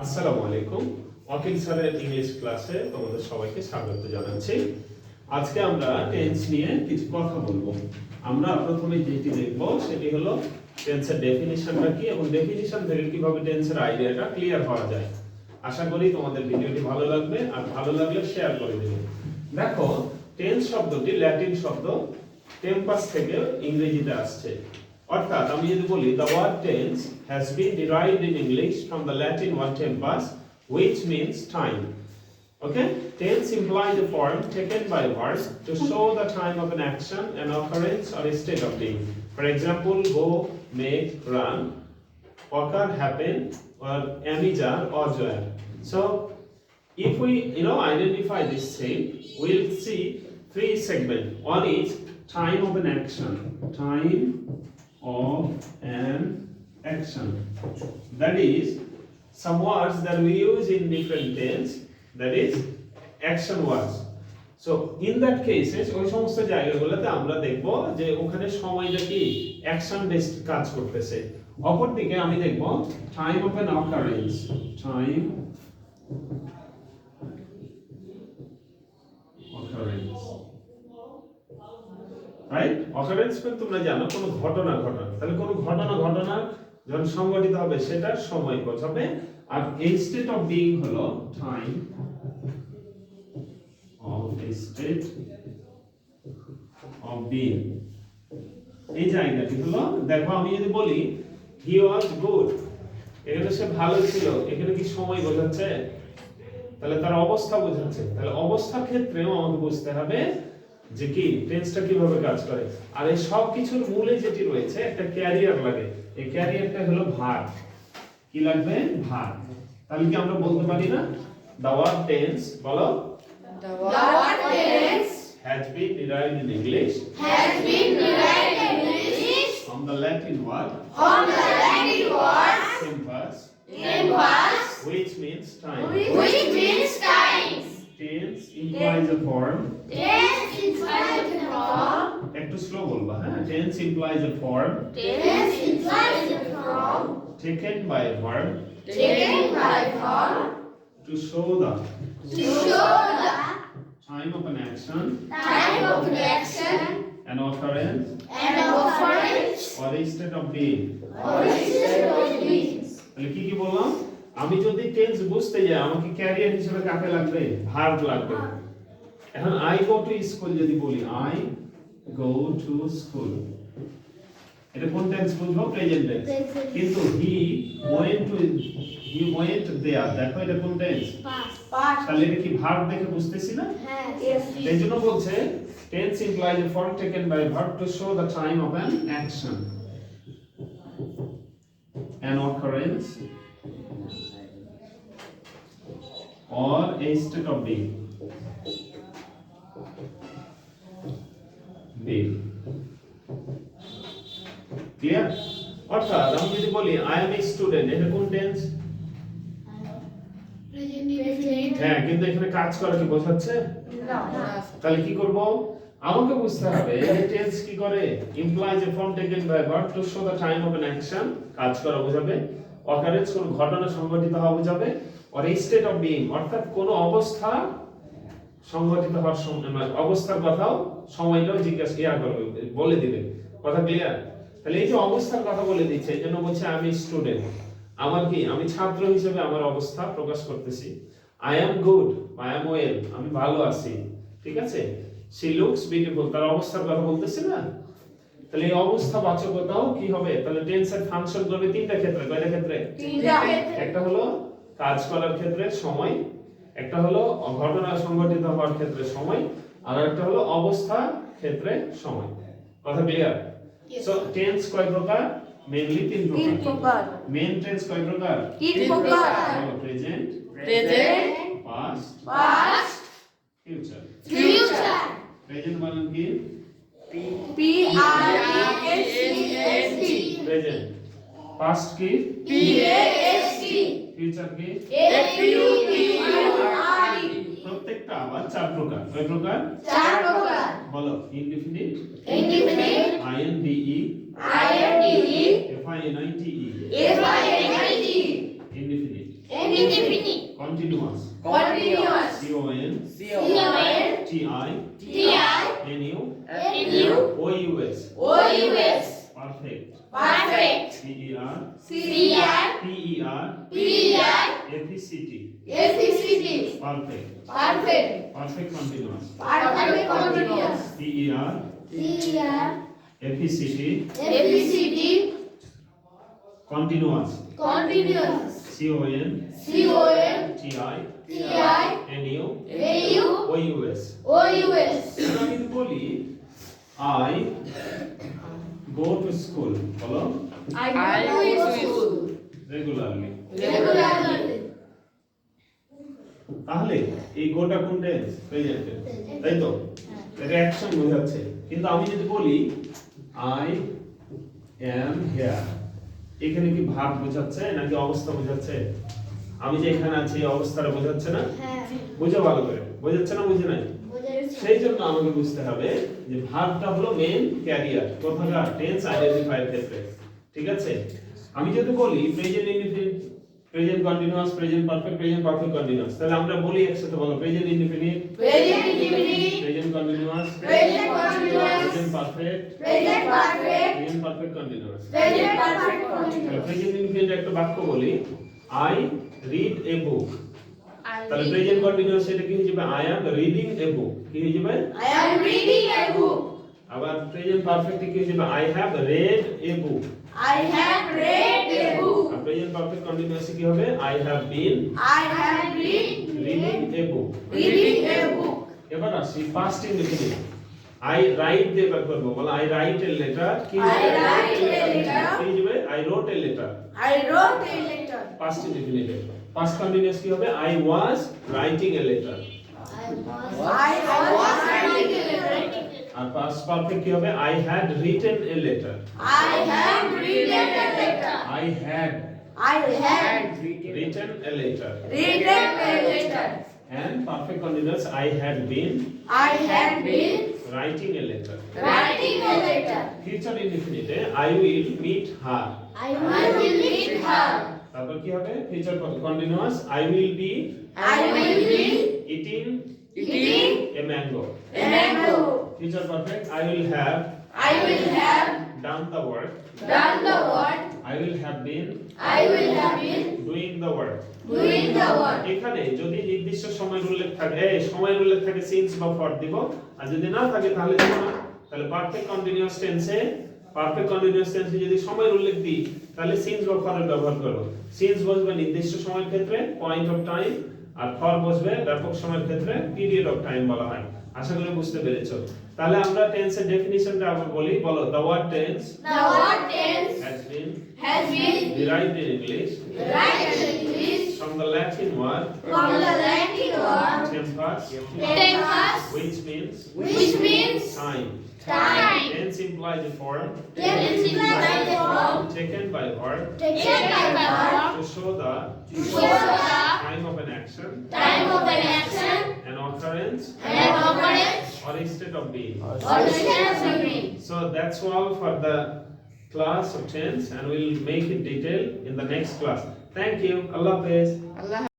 আসসালামু আলাইকুম। ওয়াকিল স্যারের ইংলিশ ক্লাসে তোমাদের সবাইকে স্বাগত জানাচ্ছি। আজকে আমরা টেন্স নিয়ে কিছু কথা বলবো। আমরা প্রথমে যেটি দেখব সেটি হলো টেন্সের ডেফিনিশনটা কি এবং ডেফিনিশন থেকে কিভাবে টেন্সের আইডিয়াটা ক্লিয়ার হওয়া যায়। আশা করি তোমাদের ভিডিওটি ভালো লাগবে, আর ভালো লাগলে শেয়ার করে দিবে। দেখো, টেন্স শব্দটি ল্যাটিন শব্দ টেম্পাস থেকে ইংরেজিতে আসছে। অর্থাৎ আমি যদি বলি the word tense has been derived in English from the Latin word tempus which means time. Okay, tense implies a form taken by verbs to show the time of an action, an occurrence or a state of being. For example, go, make, run, occur, happen, or amijar or joy. So if we identify this thing, we'll see three segments. One is time of an action, time of an action, that is some words that we use in different tense, that is action words. So in that cases ওই সমস্ত জায়গাগুলোতে আমরা দেখব যে ওখানে সময়টা কি action based কাজ করতেছে। অপরদিকে আমি দেখব time of an occurrence, time occurrence, right? Occurrence মানে তোমরা জানো কোনো ঘটনা ঘটনা, তাহলে কোনো ঘটনা যখন সংঘটিত হবে সেটার সময় বোঝাবে। আর এই স্টেট অফ বিইং হলো time of state of being. এই জায়গাটি হলো, দেখো আমি যদি বলি হি ওয়াজ গুড, এখানে সে ভালো ছিল, এখানে কি সময় বোঝাচ্ছে? তাহলে তার অবস্থা বোঝাচ্ছে। তাহলে অবস্থার ক্ষেত্রেও আমাকে বুঝতে হবে যে কি টেন্সটা কিভাবে কাজ করে। আর এই সব কিছুর মূলে যেটি রয়েছে একটা ক্যারিয়ার লাগে, এই ক্যারিয়ারটা হলো ভার্ব। কি লাগবে? ভার্ব। তাহলে কি আমরা বলতে পারি না the word tense, বলো The word tense has been derived in English from the Latin word tempus, which means time. Tense implies a form, একটু স্লো বলবা, হ্যাঁ? Tense implies a form taken by a verb to show the time of an action, an occurrence, or a state of being. তাহলে কি কি বললাম? আমি যদি tense বুঝতে যাই আমাকে ক্যারিয়ার হিসেবে কাকে লাগবে? ভার্ব লাগবে। এখন আই গো টু স্কুল যদি বলি আই গো টু স্কুল, এটা কোন টেন্স বুঝবো? Present tense. কিন্তু হি ওয়েন্ট দেয়ার, দেখো এটা কোন টেন্স? তাহলে এটা কি ভার্ব দেখে বুঝতেছি না? এই জন্য বলছে tense implies a form taken by a verb to show the time of an action, an occurrence, or a state of being. Clear? অর্থাৎ আমি যদি বলি আই এম এ স্টুডেন্ট, এটা কোন টেন্স? হ্যাঁ, কিন্তু এখানে কাজ করা কি বোঝাচ্ছে? তাহলে কি করব? আমাকে বুঝতে হবে এই টেন্স কি করে? implies a form taken by a verb to show the time of an action, কাজ করা বোঝাবে। occurrence কোন ঘটনা সংঘটিত হওয়া বোঝাবে। or a state of being, অর্থাৎ কোন অবস্থা সংঘটিত হওয়ার সময়, অবস্থার কথাও সময়টাও জিজ্ঞাসা করবে, বলে দিবে। কথা ক্লিয়ার? তাহলে এই যে অবস্থার কথা বলে দিচ্ছে, এই জন্য বলছে আমি স্টুডেন্ট। আমার কি? আমি ছাত্র হিসেবে আমার অবস্থা প্রকাশ করতেছি। I am good, I am well, আমি ভালো আছি। ঠিক আছে? শি লুকস বিউটিফুল, তার অবস্থার কথা বলতেছি না? তাহলে এই অবস্থা বাচকতাও কি হবে? তাহলে টেন্সের ফাংশন করবে তিনটা ক্ষেত্রে। কয়টা ক্ষেত্রে? একটা হলো কাজ করার ক্ষেত্রে সময়, একটা হলো ঘটনা সংঘটিত হওয়ার ক্ষেত্রে সময়, আর একটা হলো অবস্থা ক্ষেত্রে সময়। কথা ক্লিয়ার? সো টেন্স কয় প্রকার? মেইনলি তিন প্রকার। মেইন টেন্স কয় প্রকার? Present, past, future. প্রেজেন্ট মানে কি? প্রেজেন্ট। পাস্ট কি? ফিউচার কি? প্রত্যেকটা আবার চার প্রকার। কয় প্রকার? বলো। Indefinite, INDE, FINITE, indefinite, indefinite, continuous, continuous, CONTINUOUS, ous, perfect, perfect, FECT, perfect, perfect, perfect continuous, perfect continuous, FECT, continuous, continuous, CONTINUOUS. এবার আমি বলি I go to school, বলো I go to school regularly. regularly, তাহলে এই গোটা কোন tense? Present tense, তাই তো? এটা অ্যাকশন বোঝাচ্ছে। কিন্তু আমি যদি বলি I am here, এখানে কি ভাব বোঝাচ্ছে নাকি অবস্থা বোঝাচ্ছে? আমি যে এখানে আছি এই অবস্থাটা বোঝাচ্ছে না? বুঝো ভালো করে, বোঝাচ্ছে না বুঝে নাই? সেই জন্য আমাকে বুঝতে হবে যে ভার্বটা হলো মেইন ক্যারিয়ার কোথাকার টেন্স আইডেন্টিফায়ার ক্ষেত্রে, ঠিক আছে? আমি যদি বলি present indefinite, present continuous, present perfect, present perfect continuous, তাহলে আমরা বলি একসাথে, বলো present indefinite, present continuous, present perfect, present perfect continuous. Present indefinite একটা বাক্য বলি আই রিড এ বুক, তাহলে প্রেজেন্ট কন্টিনিউয়াস এটা কি হয়ে যাবে? আই অ্যাম রিডিং এ বুক, কি হয়ে যাবে? I am reading a book. আবার প্রেজেন্ট পারফেক্ট কি হয়ে যাবে? I have read a book. I have read a book. আর প্রেজেন্ট পারফেক্ট কন্টিনিউয়াস কি হবে? I have been I have been reading a book. reading a book. এবার আসি past indefinite, I right দিয়ে বার করব, বলো আই রাইট এ লেটার, কি I write a letter. কি হয়ে যাবে? I wrote a letter, I wrote a letter. Past indefinite. Past continuous কি হবে? I was writing a letter. I was writing a letter. আর পাস্ট পারফেক্ট কি হবে? I had written a letter. I have written a letter. I had I had written a letter. written a letter. And perfect continuous, I had been I had been writing a letter. writing a letter. Future indefinite, I will meet her. I will meet her. তারপর কি হবে? Future continuous, I will be I will be eating eating a mango. a mango. Future perfect, I will have I will have done the work. done the work. I will have been I will have been doing the work. doing the work. এখানে যদি নির্দিষ্ট সময়ের উল্লেখ থাকে, সময়ের উল্লেখ থাকে since বা ফর দিব, আর যদি না থাকে তাহলে দিব না। তাহলে পারফেক্ট কন্টিনিউয়াস টেন্সে, পারফেক্ট কন্টিনিউয়াস টেন্সে যদি সময়ের উল্লেখ দিই তাহলে সিন্স বা ফরের ব্যবহার করব। সিন্স বসবে নির্দিষ্ট সময়ের ক্ষেত্রে পয়েন্ট অফ টাইম, আর ফর বসবে ব্যাপক সময়ের ক্ষেত্রে পিরিয়ড অফ টাইম বলা হয়। আশা করি বুঝতে পেরেছো। তাহলে আমরা টেন্সের ডেফিনিশনটা আবার বলি, বলো the word tense The word tense has been has been derived in English derived in English from the Latin word from the Latin word tempus, tempus, which means time. time. Tense implies a form Tense implies a form taken by verb taken by verb to show the show the time of an action, time of an action, an occurrence, an occurrence, or a state of being. or the state of being. So that's all for the class of tense, and we'll make it detailed in the next class. Thank you. Allah Hafiz.